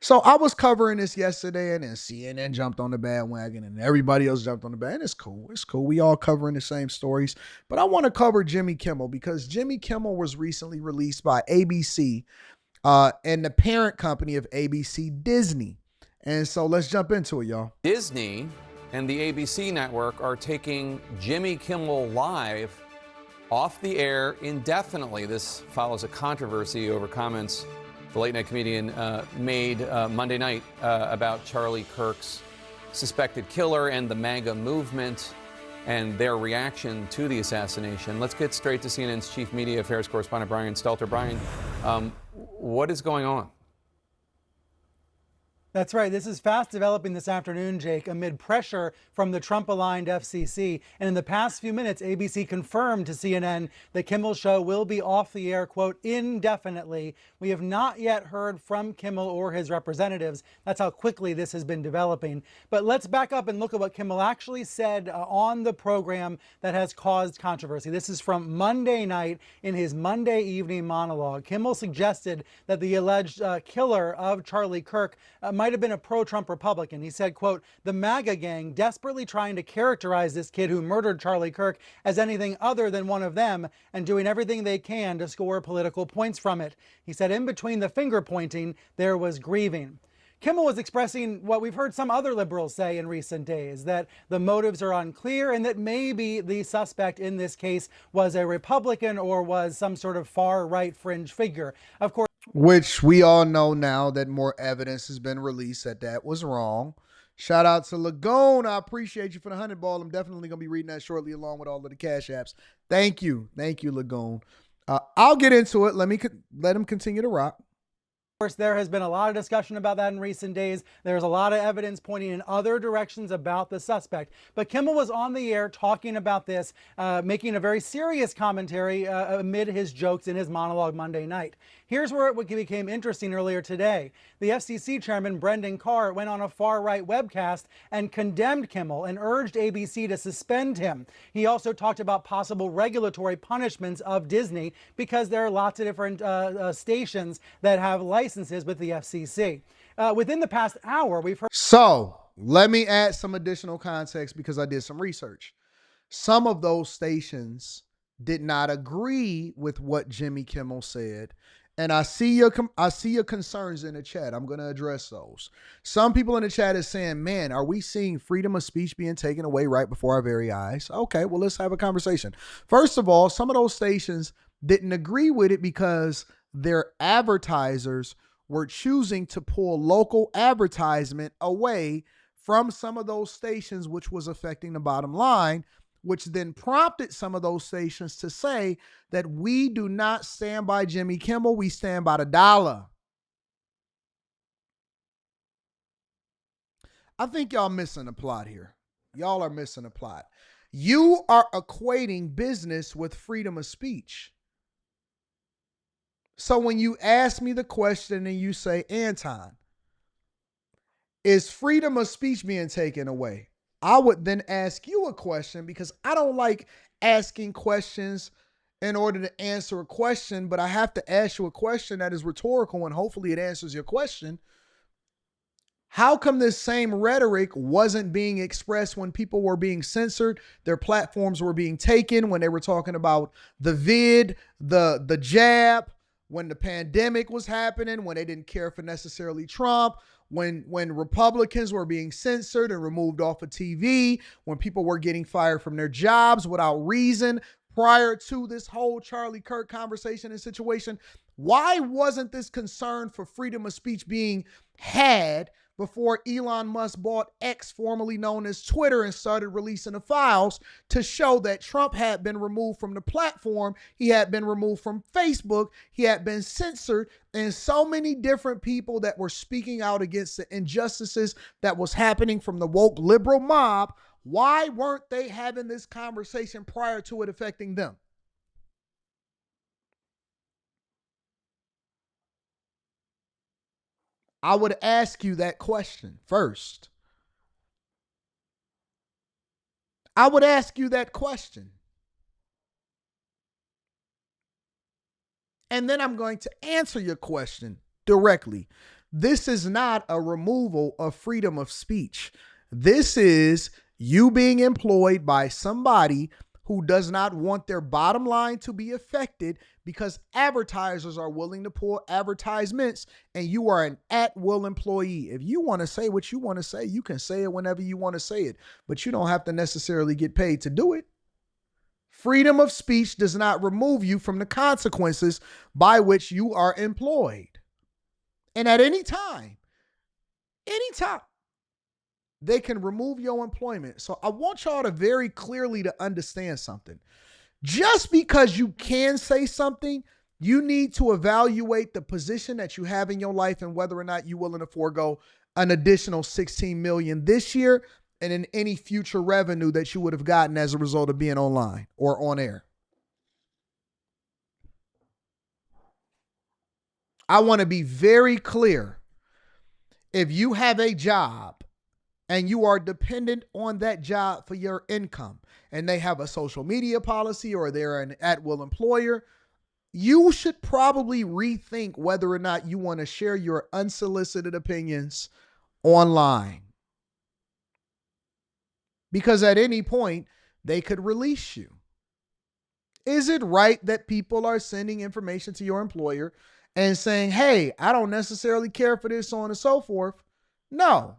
So I was covering this yesterday, and then CNN jumped on the bandwagon, and everybody else jumped on the band. It's cool. It's cool. We all covering the same stories. But I want to cover Jimmy Kimmel because Jimmy Kimmel was recently released by ABC and the parent company of ABC, Disney. And so let's jump into it, y'all. Disney and the ABC network are taking Jimmy Kimmel Live off the air indefinitely. This follows a controversy over comments the late night comedian made Monday night about Charlie Kirk's suspected killer and the MAGA movement and their reaction to the assassination. Let's get straight to CNN's chief media affairs correspondent, Brian Stelter. Brian, what is going on? That's right. This is fast developing this afternoon, Jake, amid pressure from the Trump-aligned FCC. And in the past few minutes, ABC confirmed to CNN the Kimmel show will be off the air, quote, indefinitely. We have not yet heard from Kimmel or his representatives. That's how quickly this has been developing. But let's back up and look at what Kimmel actually said on the program that has caused controversy. This is from Monday night in his Monday evening monologue. Kimmel suggested that the alleged killer of Charlie Kirk might have been a pro-Trump Republican. He said, quote, the MAGA gang desperately trying to characterize this kid who murdered Charlie Kirk as anything other than one of them and doing everything they can to score political points from it. He said in between the finger pointing, there was grieving. Kimmel was expressing what we've heard some other liberals say in recent days, that the motives are unclear and that maybe the suspect in this case was a Republican or was some sort of far-right fringe figure. Of course, Which we all know now that more evidence has been released that was wrong. Shout out to Lagoon. I appreciate you for the 100 ball. I'm definitely going to be reading that shortly along with all of the cash apps. Thank you. Thank you, Lagoon. I'll get into it. Let him continue to rock. Of course, there has been a lot of discussion about that in recent days. There's a lot of evidence pointing in other directions about the suspect. But Kimmel was on the air talking about this, making a very serious commentary amid his jokes in his monologue Monday night. Here's where it became interesting earlier today. The FCC chairman, Brendan Carr, went on a far-right webcast and condemned Kimmel and urged ABC to suspend him. He also talked about possible regulatory punishments of Disney because there are lots of different stations that have licenses with the FCC. Within the past hour, we've heard... So let me add some additional context because I did some research. Some of those stations did not agree with what Jimmy Kimmel said. And I see your concerns in the chat. I'm going to address those. Some people in the chat is saying, man, are we seeing freedom of speech being taken away right before our very eyes? Okay, well, let's have a conversation. First of all, some of those stations didn't agree with it because their advertisers were choosing to pull local advertisement away from some of those stations, which was affecting the bottom line, which then prompted some of those stations to say that we do not stand by Jimmy Kimmel, we stand by the dollar. I think y'all missing the plot here. Y'all are missing the plot. You are equating business with freedom of speech. So when you ask me the question and you say, Anton, is freedom of speech being taken away? I would then ask you a question because I don't like asking questions in order to answer a question, but I have to ask you a question that is rhetorical and hopefully it answers your question. How come this same rhetoric wasn't being expressed when people were being censored, their platforms were being taken, when they were talking about the vid, the jab, when the pandemic was happening, when they didn't care for necessarily Trump, when Republicans were being censored and removed off of TV, when people were getting fired from their jobs without reason prior to this whole Charlie Kirk conversation and situation? Why wasn't this concern for freedom of speech being had before Elon Musk bought X, formerly known as Twitter, and started releasing the files to show that Trump had been removed from the platform, he had been removed from Facebook, he had been censored, and so many different people that were speaking out against the injustices that was happening from the woke liberal mob? Why weren't they having this conversation prior to it affecting them? I would ask you that question first. I would ask you that question. And then I'm going to answer your question directly. This is not a removal of freedom of speech. This is you being employed by somebody who does not want their bottom line to be affected because advertisers are willing to pull advertisements and you are an at-will employee. If you want to say what you want to say, you can say it whenever you want to say it, but you don't have to necessarily get paid to do it. Freedom of speech does not remove you from the consequences by which you are employed. And at any time, they can remove your employment. So I want y'all to very clearly to understand something. Just because you can say something, you need to evaluate the position that you have in your life and whether or not you're willing to forego an additional $16 million this year and in any future revenue that you would have gotten as a result of being online or on air. I want to be very clear. If you have a job and you are dependent on that job for your income and they have a social media policy or they're an at-will employer, you should probably rethink whether or not you want to share your unsolicited opinions online. Because at any point, they could release you. Is it right that people are sending information to your employer and saying, hey, I don't necessarily care for this, so on and so forth? No.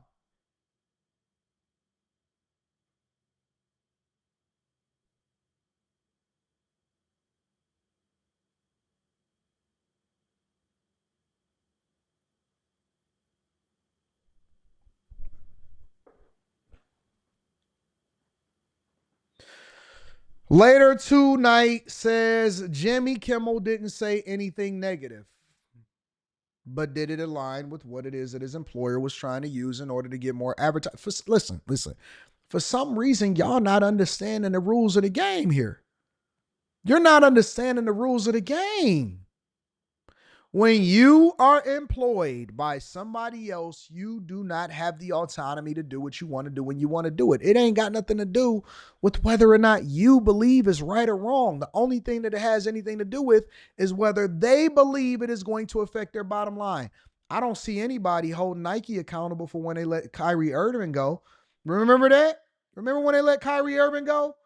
Later tonight says Jimmy Kimmel didn't say anything negative, but did it align with what it is that his employer was trying to use in order to get more advertising? Listen. For some reason, y'all not understanding the rules of the game here. You're not understanding the rules of the game. When you are employed by somebody else, you do not have the autonomy to do what you want to do when you want to do it. It ain't got nothing to do with whether or not you believe is right or wrong. The only thing that it has anything to do with is whether they believe it is going to affect their bottom line. I don't see anybody holding Nike accountable for when they let Kyrie Irving go. Remember that? Remember when they let Kyrie Irving go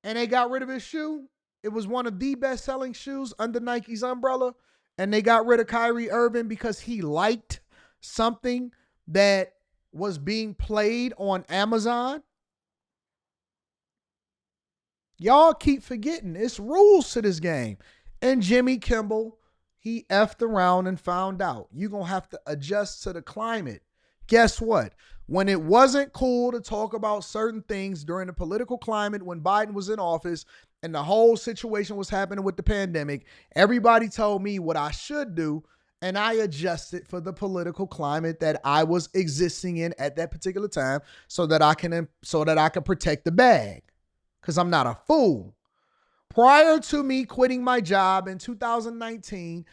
and they got rid of his shoe? It was one of the best-selling shoes under Nike's umbrella. And they got rid of Kyrie Irving because he liked something that was being played on Amazon. Y'all keep forgetting it's rules to this game. And Jimmy Kimmel, he effed around and found out. You're going to have to adjust to the climate. Guess what? When it wasn't cool to talk about certain things during the political climate when Biden was in office and the whole situation was happening with the pandemic, everybody told me what I should do, and I adjusted for the political climate that I was existing in at that particular time so that I can protect the bag, because I'm not a fool. Prior to me quitting my job in 2019,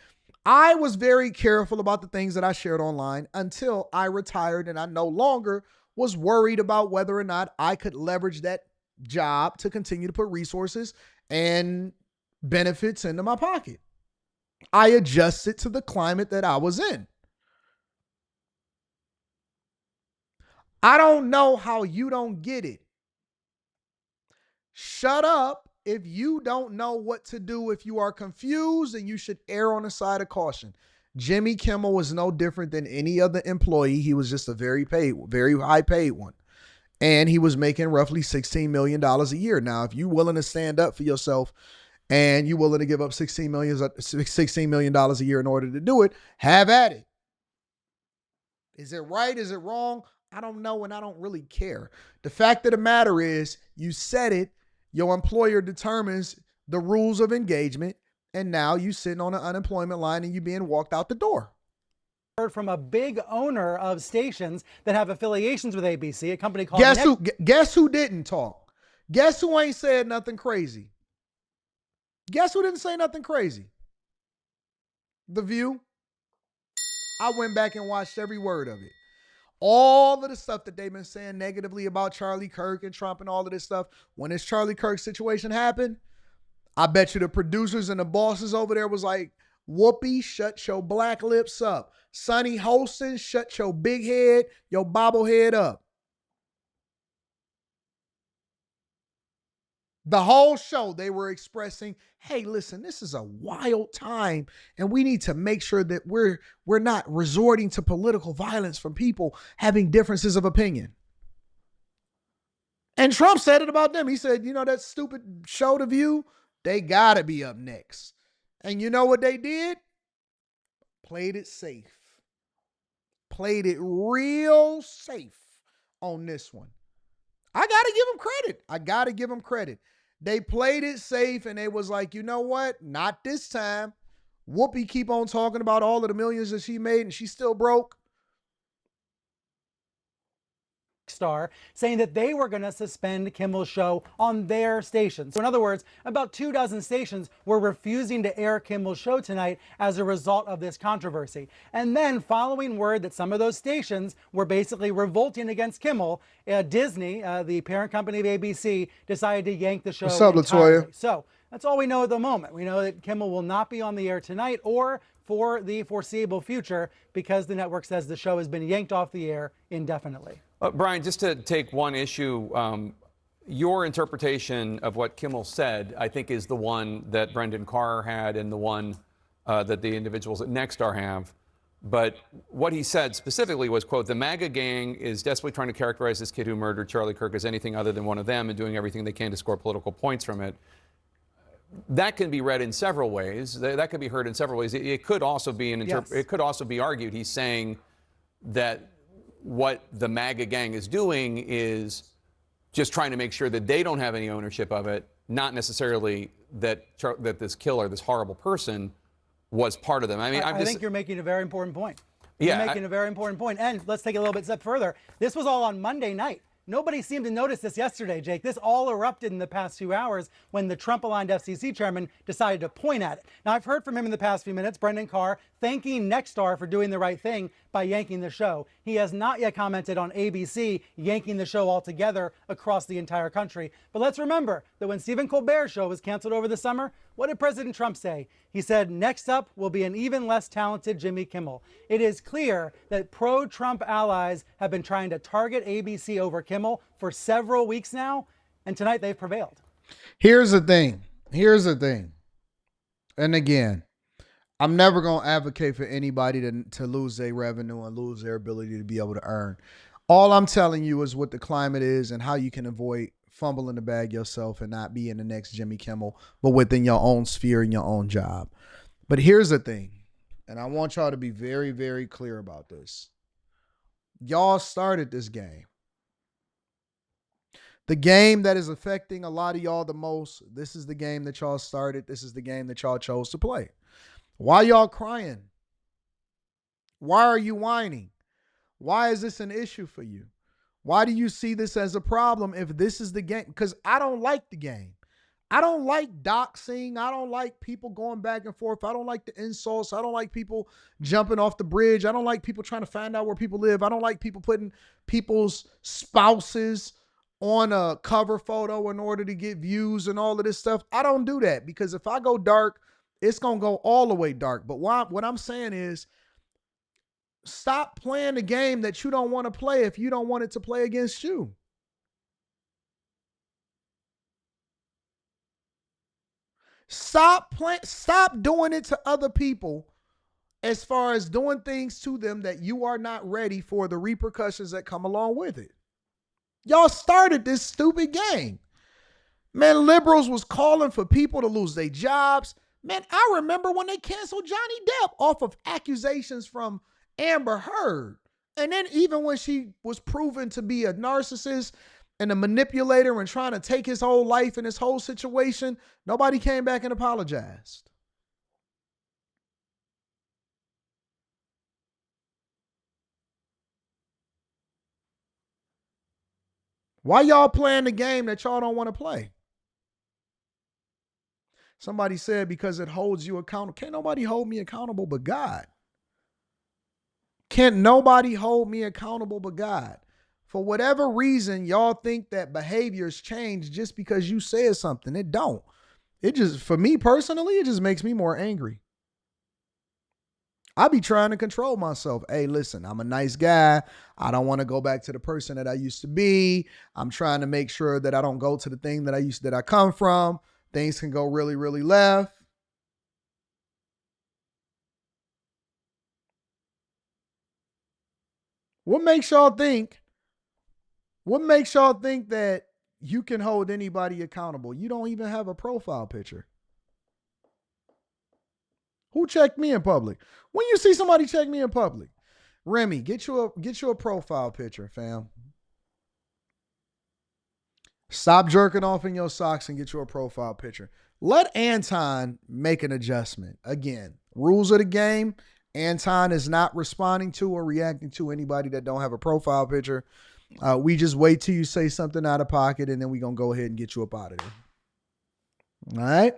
I was very careful about the things that I shared online until I retired and I no longer was worried about whether or not I could leverage that job to continue to put resources and benefits into my pocket. I adjusted to the climate that I was in. I don't know how you don't get it. Shut up if you don't know what to do. If you are confused, then you should err on the side of caution. Jimmy Kimmel was no different than any other employee. He was just a very high paid one. And he was making roughly $16 million a year. Now, if you're willing to stand up for yourself and you're willing to give up $16 million a year in order to do it, have at it. Is it right? Is it wrong? I don't know, and I don't really care. The fact of the matter is, you said it, your employer determines the rules of engagement, and now you sitting on an unemployment line and you being walked out the door. Heard from a big owner of stations that have affiliations with ABC, a company called Guess who didn't talk? Guess who ain't said nothing crazy? Guess who didn't say nothing crazy? The View. I went back and watched every word of it. All of the stuff that they've been saying negatively about Charlie Kirk and Trump and all of this stuff, when this Charlie Kirk situation happened, I bet you the producers and the bosses over there was like, Whoopi, shut your black lips up. Sonny Holston, shut your big head, your bobblehead up. The whole show, they were expressing, hey, listen, this is a wild time, and we need to make sure that we're not resorting to political violence from people having differences of opinion. And Trump said it about them. He said, you know, that stupid show, The View, they got to be up next. And you know what they did? Played it safe. Played it real safe on this one. I got to give them credit. I got to give them credit. They played it safe, and they was like, you know what? Not this time. Whoopi keep on talking about all of the millions that she made, and she's still broke. Star saying that they were going to suspend Kimmel's show on their stations. So in other words, about 24 stations were refusing to air Kimmel's show tonight as a result of this controversy. And then following word that some of those stations were basically revolting against Kimmel, Disney, the parent company of ABC, decided to yank the show. What's up, entirely. Latoya? So that's all we know at the moment. We know that Kimmel will not be on the air tonight or for the foreseeable future because the network says the show has been yanked off the air indefinitely. Brian, just to take one issue, your interpretation of what Kimmel said, I think, is the one that Brendan Carr had and the one that the individuals at Nexstar have. But what he said specifically was, quote, the MAGA gang is desperately trying to characterize this kid who murdered Charlie Kirk as anything other than one of them and doing everything they can to score political points from it. That can be read in several ways. That could be heard in several ways. It could also be it could also be argued he's saying that what the MAGA gang is doing is just trying to make sure that they don't have any ownership of it, not necessarily that this killer, this horrible person, was part of them. I mean, I think you're making a very important point. Yeah, you're making a very important point. And let's take it a little bit step further. This was all on Monday night. Nobody seemed to notice this yesterday, Jake. This all erupted in the past few hours when the Trump-aligned FCC chairman decided to point at it. Now, I've heard from him in the past few minutes, Brendan Carr, thanking Nexstar for doing the right thing by yanking the show. He has not yet commented on ABC yanking the show altogether across the entire country. But let's remember that when Stephen Colbert's show was canceled over the summer, what did President Trump say? He said, next up will be an even less talented Jimmy Kimmel. It is clear that pro-Trump allies have been trying to target ABC over Kimmel for several weeks now, and tonight they've prevailed. Here's the thing. And again, I'm never going to advocate for anybody to lose their revenue and lose their ability to be able to earn. All I'm telling you is what the climate is and how you can avoid fumbling the bag yourself and not being the next Jimmy Kimmel, but within your own sphere and your own job. But here's the thing, and I want y'all to be very, very clear about this. Y'all started this game. The game that is affecting a lot of y'all the most, this is the game that y'all started. This is the game that y'all chose to play. Why y'all crying? Why are you whining? Why is this an issue for you? Why do you see this as a problem if this is the game? Because I don't like the game. I don't like doxing. I don't like people going back and forth. I don't like the insults. I don't like people jumping off the bridge. I don't like people trying to find out where people live. I don't like people putting people's spouses on a cover photo in order to get views and all of this stuff. I don't do that because if I go dark, it's going to go all the way dark. But what I'm saying is, stop playing the game that you don't want to play if you don't want it to play against you. Stop doing it to other people as far as doing things to them that you are not ready for the repercussions that come along with it. Y'all started this stupid game. Man, liberals was calling for people to lose their jobs. Man, I remember when they canceled Johnny Depp off of accusations from Amber Heard. And then even when she was proven to be a narcissist and a manipulator and trying to take his whole life and his whole situation, nobody came back and apologized. Why y'all playing the game that y'all don't want to play? Somebody said because it holds you accountable. Can't nobody hold me accountable but God. Can't nobody hold me accountable but God. For whatever reason, y'all think that behaviors change just because you said something. It don't. It just, for me personally, it just makes me more angry. I be trying to control myself. Hey, listen, I'm a nice guy. I don't want to go back to the person that I used to be. I'm trying to make sure that I don't go to the thing that I come from. Things can go really, really left. What makes y'all think? What makes y'all think that you can hold anybody accountable? You don't even have a profile picture. Who checked me in public? When you see somebody check me in public, Remy, get you a profile picture, fam. Stop jerking off in your socks and get you a profile picture. Let Anton make an adjustment. Again, rules of the game. Anton is not responding to or reacting to anybody that don't have a profile picture. We just wait till you say something out of pocket, and then we're going to go ahead and get you up out of there. All right?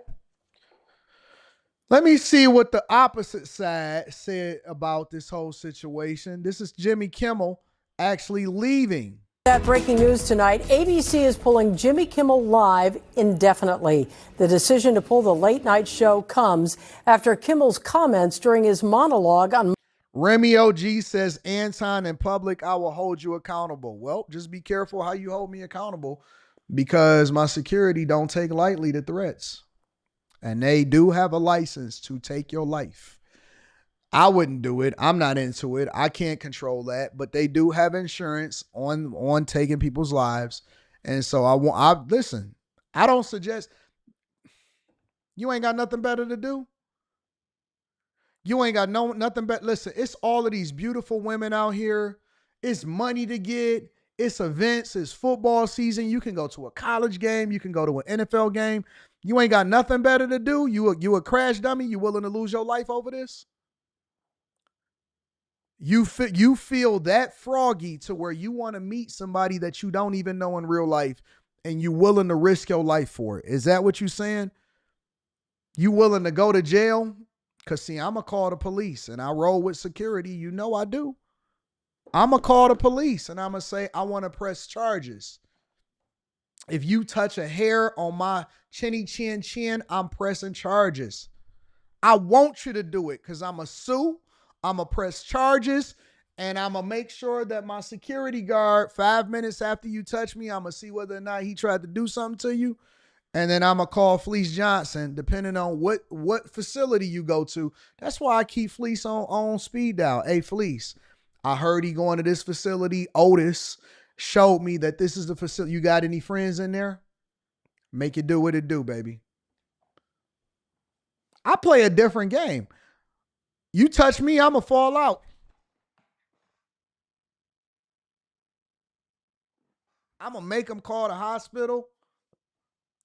Let me see what the opposite side said about this whole situation. This is Jimmy Kimmel actually leaving. That breaking news tonight, ABC is pulling Jimmy Kimmel Live indefinitely. The decision to pull the late night show comes after Kimmel's comments during his monologue on Remy OG says, Anton, in public, I will hold you accountable. Well, just be careful how you hold me accountable, because my security don't take lightly the threats. And they do have a license to take your life. I wouldn't do it. I'm not into it. I can't control that. But they do have insurance on taking people's lives. And so listen, I don't suggest. You ain't got nothing better to do. You ain't got nothing better. Listen, it's all of these beautiful women out here. It's money to get. It's events. It's football season. You can go to a college game. You can go to an NFL game. You ain't got nothing better to do. You a crash dummy. You willing to lose your life over this? You feel that froggy to where you want to meet somebody that you don't even know in real life, and you willing to risk your life for it. Is that what you saying? You willing to go to jail? Because, see, I'm going to call the police, and I roll with security. You know I do. I'm going to call the police, and I'm going to say I want to press charges. If you touch a hair on my chinny chin, I'm pressing charges. I want you to do it because I'm going to sue. I'm going to press charges, and I'm going to make sure that my security guard, 5 minutes after you touch me, I'm going to see whether or not he tried to do something to you. And then I'm going to call Fleece Johnson, depending on what facility you go to. That's why I keep Fleece on speed dial. Hey, Fleece, I heard he going to this facility. Otis showed me that this is the facility. You got any friends in there? Make it do what it do, baby. I play a different game. You touch me, I'm going to fall out. I'm going to make them call the hospital.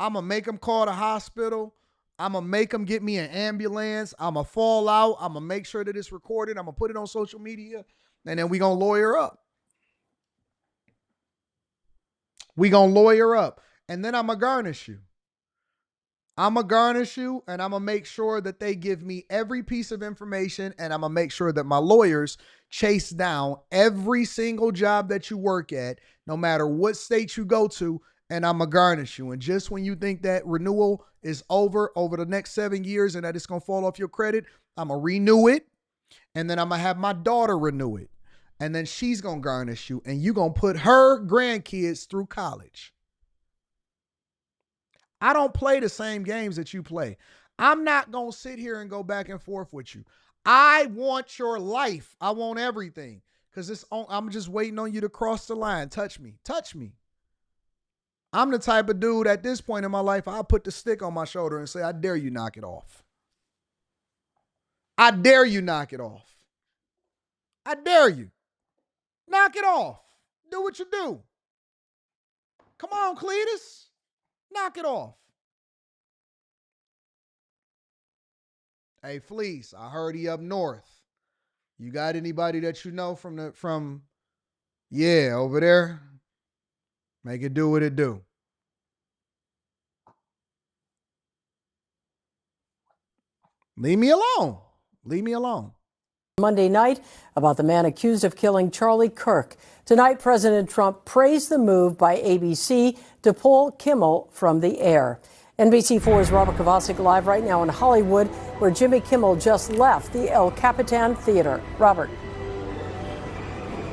I'm going to make them call the hospital. I'm going to make them get me an ambulance. I'm going to fall out. I'm going to make sure that it's recorded. I'm going to put it on social media. And then we going to lawyer up. We going to lawyer up. And then I'm going to garnish you. I'm going to garnish you, and I'm going to make sure that they give me every piece of information, and I'm going to make sure that my lawyers chase down every single job that you work at, no matter what state you go to, and I'm going to garnish you. And just when you think that renewal is over the next 7 years and that it's going to fall off your credit, I'm going to renew it, and then I'm going to have my daughter renew it. And then she's going to garnish you, and you're going to put her grandkids through college. I don't play the same games that you play. I'm not going to sit here and go back and forth with you. I want your life. I want everything. Because I'm just waiting on you to cross the line. Touch me. Touch me. I'm the type of dude at this point in my life, I'll put the stick on my shoulder and say, I dare you knock it off. I dare you knock it off. I dare you. Knock it off. Do what you do. Come on, Cletus. Knock it off. Hey, Fleece, I heard he up north. You got anybody that you know from over there? Make it do what it do. Leave me alone. Leave me alone. Monday night about the man accused of killing Charlie Kirk. Tonight, President Trump praised the move by ABC to pull Kimmel from the air. NBC4's Robert Kovacic live right now in Hollywood, where Jimmy Kimmel just left the El Capitan Theater. Robert.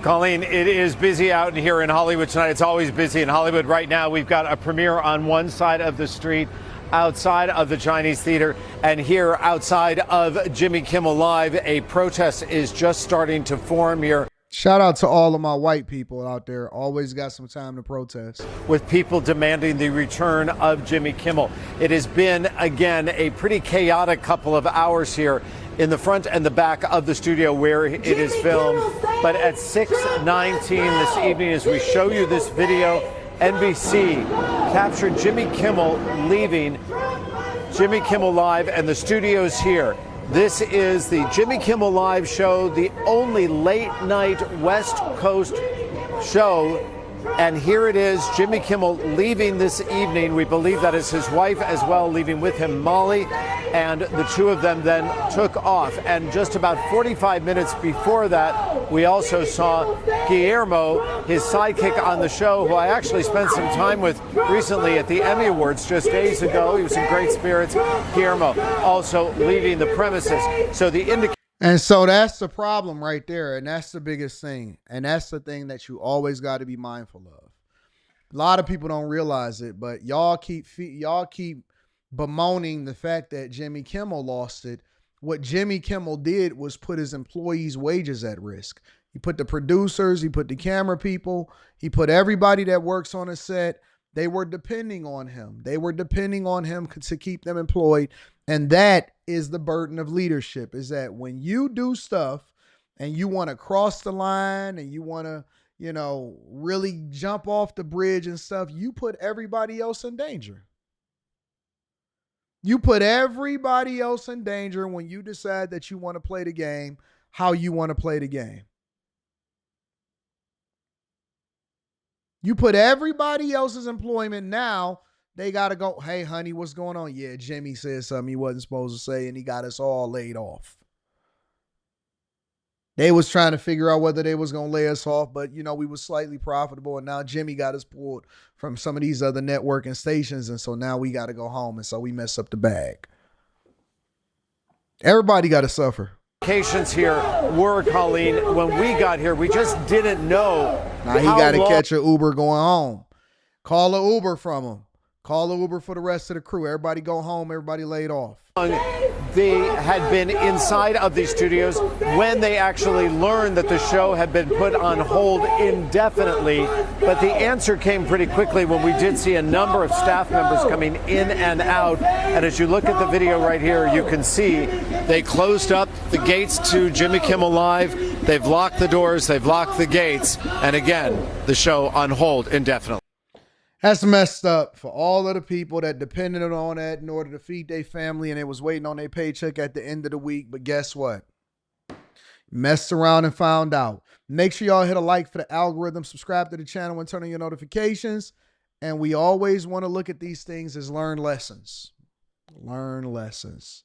Colleen, it is busy out here in Hollywood tonight. It's always busy in Hollywood. Right now, we've got a premiere on one side of the street, outside of the Chinese Theater, and here outside of Jimmy Kimmel Live, a protest is just starting to form here. Shout out to all of my white people out there. Always got some time to protest. With people demanding the return of Jimmy Kimmel. It has been, again, a pretty chaotic couple of hours here in the front and the back of the studio where it is filmed. But at 6:19 this evening, as we show you this video, NBC captured Jimmy Kimmel leaving Jimmy Kimmel Live and the studios here. This is the Jimmy Kimmel Live show, the only late night West Coast show. And here it is, Jimmy Kimmel leaving this evening. We believe that is his wife as well, leaving with him Molly. And the two of them then took off. And just about 45 minutes before that, we also saw Guillermo, his sidekick on the show, who I actually spent some time with recently at the Emmy Awards just days ago. He was in great spirits. Guillermo also leaving the premises. So And so that's the problem right there. And that's the biggest thing. And that's the thing that you always got to be mindful of. A lot of people don't realize it, but y'all keep bemoaning the fact that Jimmy Kimmel lost it. What Jimmy Kimmel did was put his employees' wages at risk. He put the producers, he put the camera people, he put everybody that works on a set. They were depending on him. They were depending on him to keep them employed. And that is the burden of leadership, is that when you do stuff and you want to cross the line and you want to, really jump off the bridge and stuff, you put everybody else in danger. You put everybody else in danger when you decide that you want to play the game how you want to play the game. You put everybody else's employment now. They got to go, hey, honey, what's going on? Yeah, Jimmy said something he wasn't supposed to say, and he got us all laid off. They was trying to figure out whether they was going to lay us off, but, we was slightly profitable, and now Jimmy got us pulled from some of these other networking stations, and so now we got to go home, and so we mess up the bag. Everybody got to suffer. Locations here were, Colleen, when we got here, we just didn't know. Now he got to catch an Uber going home. Call an Uber from him. Call an Uber for the rest of the crew. Everybody go home. Everybody laid off. They had been inside of these studios when they actually learned that the show had been put on hold indefinitely. But the answer came pretty quickly when we did see a number of staff members coming in and out. And as you look at the video right here, you can see they closed up the gates to Jimmy Kimmel Live. They've locked the doors. They've locked the gates. And again, the show on hold indefinitely. That's messed up for all of the people that depended on that in order to feed their family, and they was waiting on their paycheck at the end of the week. But guess what? Messed around and found out. Make sure y'all hit a like for the algorithm, subscribe to the channel, and turn on your notifications. And we always want to look at these things as learned lessons. Learn lessons.